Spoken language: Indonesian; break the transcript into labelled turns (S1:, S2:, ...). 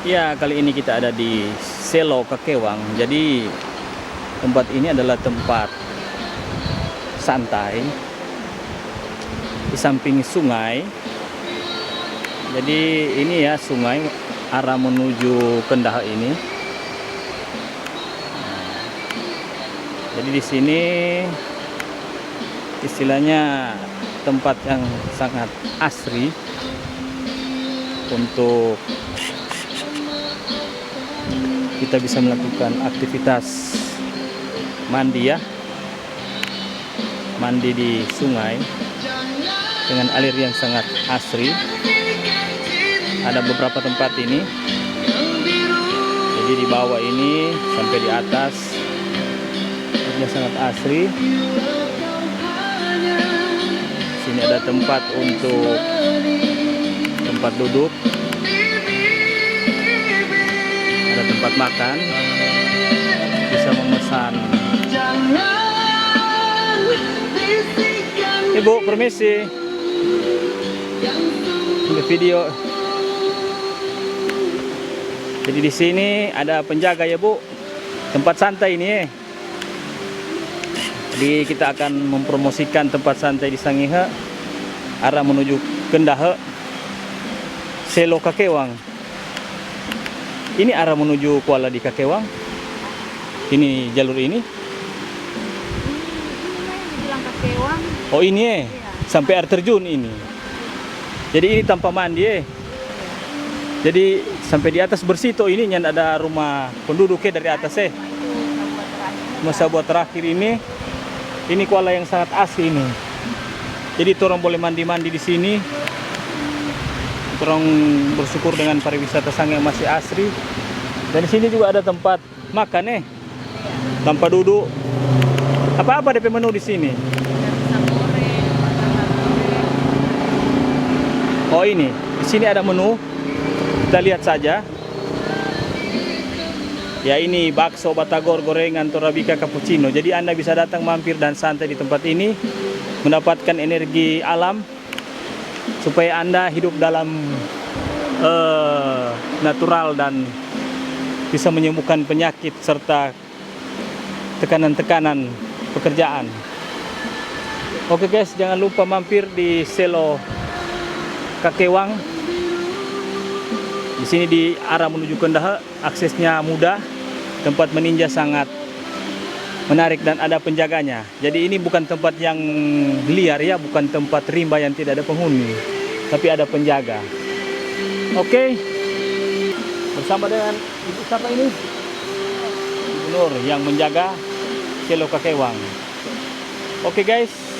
S1: Ya, kali ini kita ada di Selo Kakewang. Jadi tempat ini adalah tempat santai di samping sungai. Jadi ini ya sungai arah menuju Kendaha ini. Jadi di sini istilahnya tempat yang sangat asri untuk kita bisa melakukan aktivitas mandi ya, mandi di sungai dengan air yang sangat asri. Ada beberapa tempat ini, jadi di bawah ini sampai di atas airnya sangat asri. Sini ada tempat untuk tempat duduk, ada tempat makan, bisa memesan. Ibu, permisi, ambil video. Jadi di sini ada penjaga ya Bu, tempat santai ini ya. Jadi kita akan mempromosikan tempat santai di Sangihe, arah menuju Kendaha, Selo Kakewang. Ini arah menuju Kuala di Kakewang. Ini jalur ini.
S2: Bilang Kakewang.
S1: Oh ini ya,
S2: Iya.
S1: sampai air terjun ini. Jadi ini tanpa mandi ya. Jadi sampai di atas bersih tuh ini yang ada rumah penduduknya dari atas ya. Masa buat terakhir ini Kuala yang sangat asli ini. Jadi orang boleh mandi-mandi di sini. Orang bersyukur dengan pariwisata Sangihe yang masih asri. Dan di sini juga ada tempat makan tanpa duduk. Apa-apa DP menu di sini? Oh ini, di sini ada menu. Kita lihat saja. Ya ini bakso, batagor, gorengan, torabika, cappuccino. Jadi Anda bisa datang mampir dan santai di tempat ini, mendapatkan energi alam supaya Anda hidup dalam natural dan bisa menyembuhkan penyakit serta tekanan-tekanan pekerjaan. Oke guys, jangan lupa mampir di Selo Kakewang. Di sini di arah menuju Kendaha, aksesnya mudah, tempat meninja sangat menarik dan ada penjaganya. Jadi ini bukan tempat yang liar ya, bukan tempat rimba yang tidak ada penghuni, tapi ada penjaga. Oke, bersama dengan Ibu siapa ini? Ibu Nur yang menjaga Selo Kakewang. Oke guys.